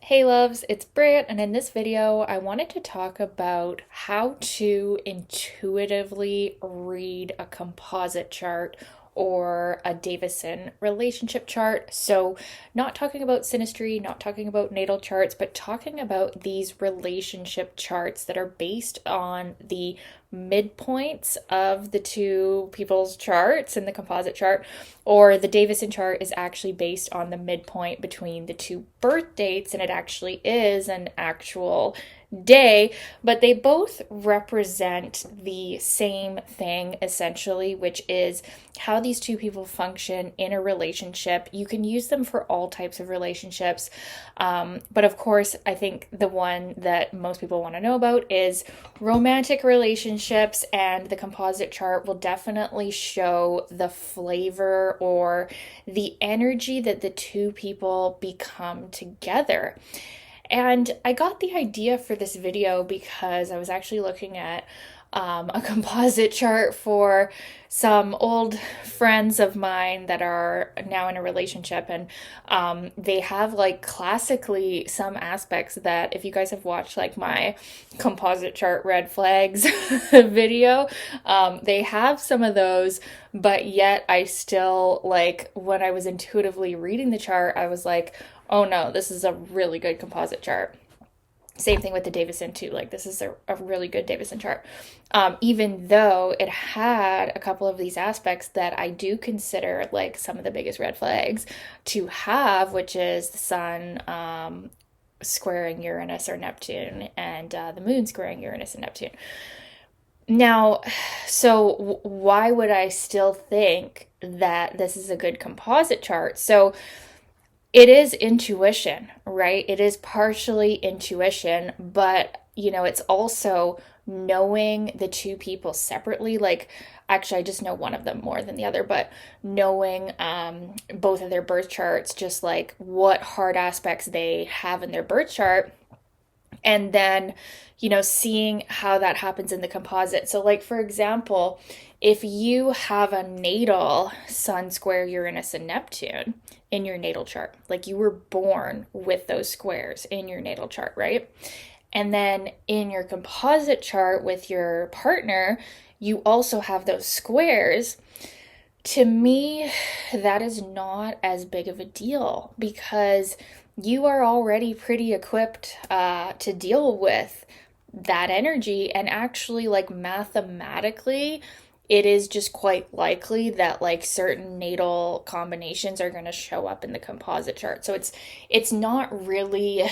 Hey loves, it's Britt, and in this video, I wanted to talk about how to intuitively read a composite chart or a Davison relationship chart. So, not talking about synastry, not talking about natal charts, but talking about these relationship charts that are based on the midpoints of the two people's charts in the composite chart, or the Davison chart is actually based on the midpoint between the two birth dates, and it actually is an actual day, but they both represent the same thing essentially, which is how these two people function in a relationship. You can use them for all types of relationships, but of course, I think the one that most people want to know about is romantic relationships, and the composite chart will definitely show the flavor or the energy that the two people become together. And I got the idea for this video because I was actually looking at a composite chart for some old friends of mine that are now in a relationship, and they have like classically some aspects that, if you guys have watched like my composite chart red flags video, they have some of those, but yet I still, like, when I was intuitively reading the chart, I was like, oh no, this is a really good composite chart. Same thing with the Davison too. Like, this is a really good Davison chart. Even though it had a couple of these aspects that I do consider like some of the biggest red flags to have, which is the sun squaring Uranus or Neptune, and the moon squaring Uranus and Neptune. Now, so why would I still think that this is a good composite chart? So it is intuition, right? It is partially intuition, but it's also knowing the two people separately. Like, actually, I just know one of them more than the other, but knowing both of their birth charts, just like what hard aspects they have in their birth chart, and then seeing how that happens in the composite. So, like, for example, if you have a natal sun square Uranus and Neptune in your natal chart, like you were born with those squares in your natal chart, right? And then in your composite chart with your partner, you also have those squares. To me, that is not as big of a deal because you are already pretty equipped to deal with that energy. And actually, like, mathematically, it is just quite likely that like certain natal combinations are going to show up in the composite chart. So it's not really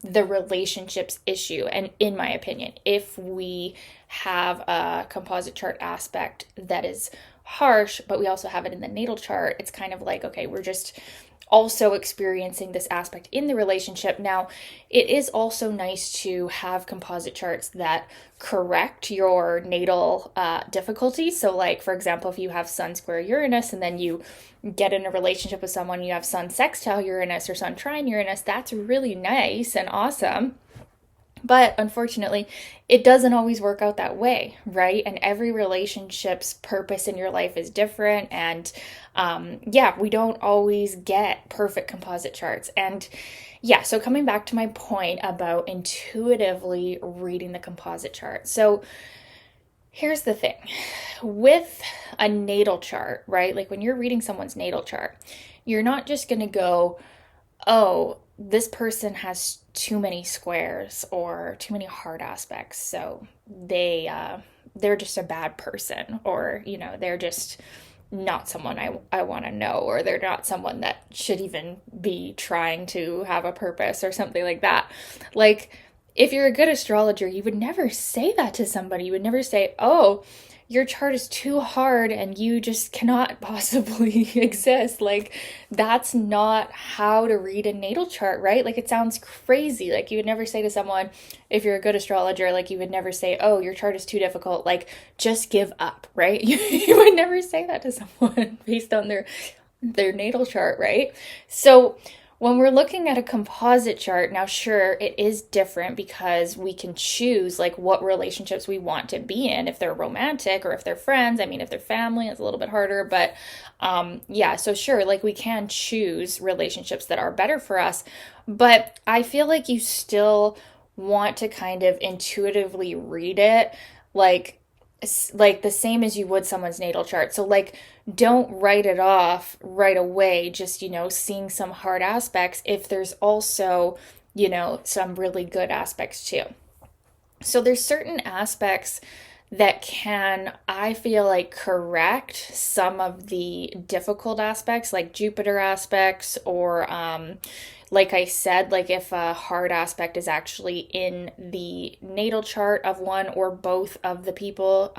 the relationships issue. And in my opinion, if we have a composite chart aspect that is harsh, but we also have it in the natal chart, it's kind of like, okay, we're just also experiencing this aspect in the relationship. Now, it is also nice to have composite charts that correct your natal difficulty. So, like, for example, if you have Sun square Uranus and then you get in a relationship with someone, you have Sun sextile Uranus or Sun trine Uranus, that's really nice and awesome. But unfortunately, it doesn't always work out that way, right? And every relationship's purpose in your life is different. And we don't always get perfect composite charts. And yeah, so coming back to my point about intuitively reading the composite chart. So here's the thing with a natal chart, right? Like, when you're reading someone's natal chart, you're not just going to go, oh, this person has too many squares or too many hard aspects, so they're just a bad person, or they're just not someone I want to know, or they're not someone that should even be trying to have a purpose or something like that. Like, if you're a good astrologer, you would never say that to somebody. You would never say, oh, your chart is too hard and you just cannot possibly exist. Like, that's not how to read a natal chart, right? Like, it sounds crazy. Like, you would never say to someone, if you're a good astrologer, like, you would never say, oh, your chart is too difficult, like, just give up, right? You would never say that to someone based on their natal chart, right? So When we're looking at a composite chart, now sure, it is different because we can choose like what relationships we want to be in, if they're romantic or if they're friends. I mean, if they're family, it's a little bit harder, but yeah, so sure, like we can choose relationships that are better for us, but I feel like you still want to kind of intuitively read it like like the same as you would someone's natal chart. So like don't write it off right away, just seeing some hard aspects if there's also, some really good aspects too. So there's certain aspects that can, I feel like, correct some of the difficult aspects, like Jupiter aspects, or like I said, like if a hard aspect is actually in the natal chart of one or both of the people,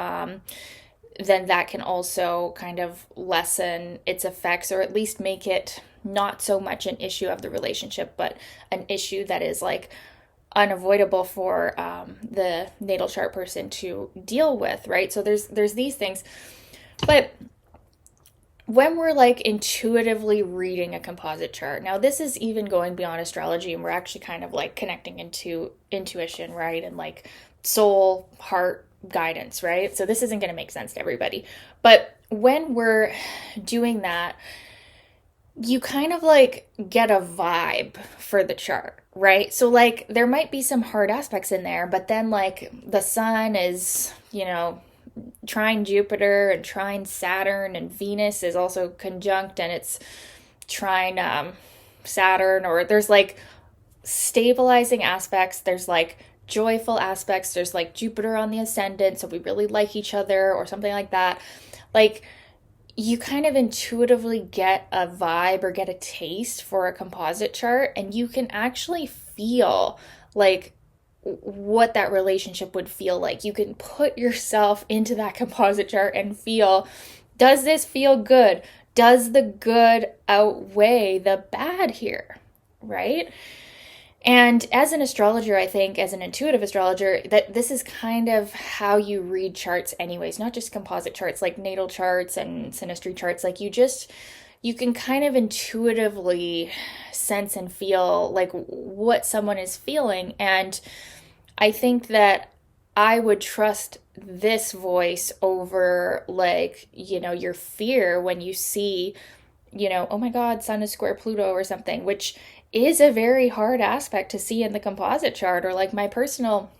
then that can also kind of lessen its effects, or at least make it not so much an issue of the relationship, but an issue that is like unavoidable for the natal chart person to deal with, right? So there's these things, but when we're like intuitively reading a composite chart, now this is even going beyond astrology, and we're actually kind of like connecting into intuition, right? And like soul, heart guidance, right? So this isn't going to make sense to everybody. But when we're doing that, you kind of like get a vibe for the chart, right? So like there might be some hard aspects in there, but then like the sun is, trine Jupiter and trine Saturn, and Venus is also conjunct and it's trine Saturn, or there's like stabilizing aspects, there's like joyful aspects, there's like Jupiter on the ascendant, so we really like each other or something like that. Like you kind of intuitively get a vibe or get a taste for a composite chart, and you can actually feel like what that relationship would feel like. You can put yourself into that composite chart and feel, does this feel good? Does the good outweigh the bad here? Right? And as an astrologer, I think, as an intuitive astrologer, that this is kind of how you read charts anyways, not just composite charts, like natal charts and synastry charts. Like you can kind of intuitively sense and feel like what someone is feeling. And I think that I would trust this voice over like, your fear when you see, oh my God, Sun is square Pluto or something, which is a very hard aspect to see in the composite chart, or like my personal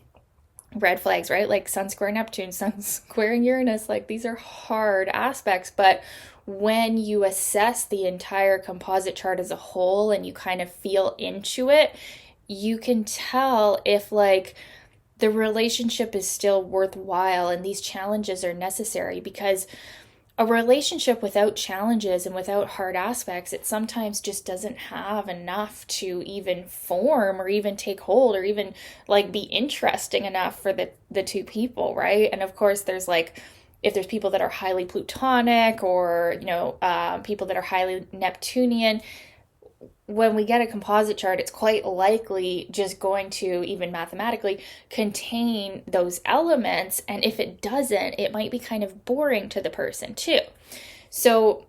red flags, right? Like Sun square Neptune, Sun squaring Uranus, like these are hard aspects. But when you assess the entire composite chart as a whole and you kind of feel into it, you can tell if like the relationship is still worthwhile and these challenges are necessary, because a relationship without challenges and without hard aspects, it sometimes just doesn't have enough to even form or even take hold or even like be interesting enough for the two people, right? And of course, there's like, if there's people that are highly Plutonic or, people that are highly Neptunian, when we get a composite chart, it's quite likely just going to, even mathematically, contain those elements. And if it doesn't, it might be kind of boring to the person too. So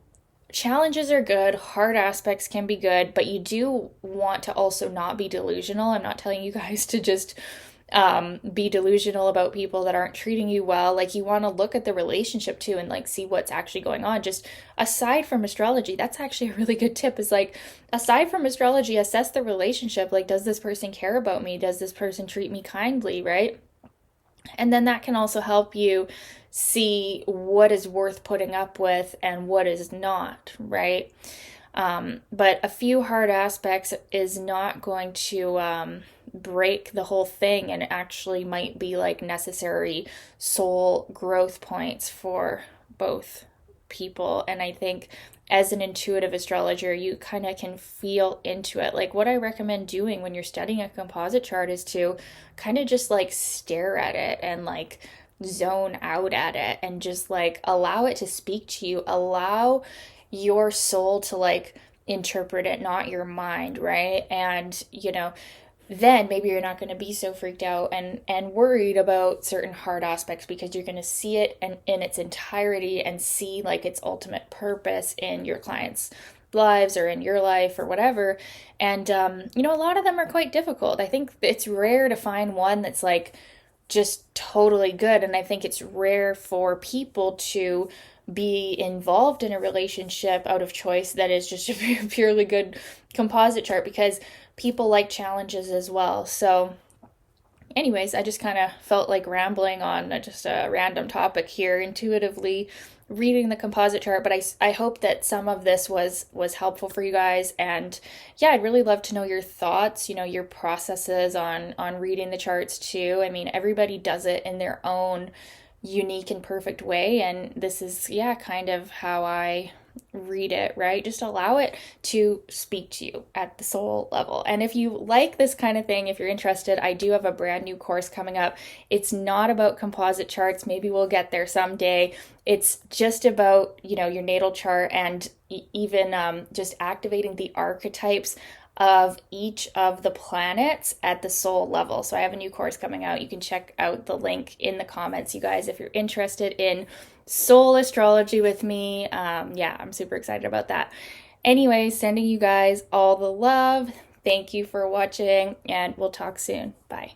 challenges are good, hard aspects can be good, but you do want to also not be delusional. I'm not telling you guys to just be delusional about people that aren't treating you well. Like you want to look at the relationship too and like see what's actually going on. Just aside from astrology, that's actually a really good tip, is like aside from astrology, assess the relationship. Like, does this person care about me? Does this person treat me kindly, right? And then that can also help you see what is worth putting up with and what is not, right? But a few hard aspects is not going to break the whole thing, and it actually might be like necessary soul growth points for both people. And I think as an intuitive astrologer, you kind of can feel into it. Like what I recommend doing when you're studying a composite chart is to kind of just like stare at it and like zone out at it and just like allow it to speak to you. Allow your soul to like interpret it, not your mind, right? And then maybe you're not going to be so freaked out and worried about certain hard aspects, because you're going to see it in its entirety and see like its ultimate purpose in your client's lives or in your life or whatever. And, a lot of them are quite difficult. I think it's rare to find one that's like just totally good. And I think it's rare for people to be involved in a relationship out of choice that is just a purely good composite chart, because people like challenges as well. So anyways, I just kind of felt like rambling on just a random topic here, intuitively reading the composite chart, but I hope that some of this was helpful for you guys. And yeah, I'd really love to know your thoughts, your processes on reading the charts too. I mean, everybody does it in their own unique and perfect way, and this is, yeah, kind of how I read it, right? Just allow it to speak to you at the soul level. And if you like this kind of thing, if you're interested, I do have a brand new course coming up. It's not about composite charts. Maybe we'll get there someday. It's just about, your natal chart, and even just activating the archetypes of each of the planets at the soul level. So I have a new course coming out. You can check out the link in the comments, you guys, if you're interested in soul astrology with me. Yeah, I'm super excited about that. Anyway, sending you guys all the love. Thank you for watching, and we'll talk soon. Bye.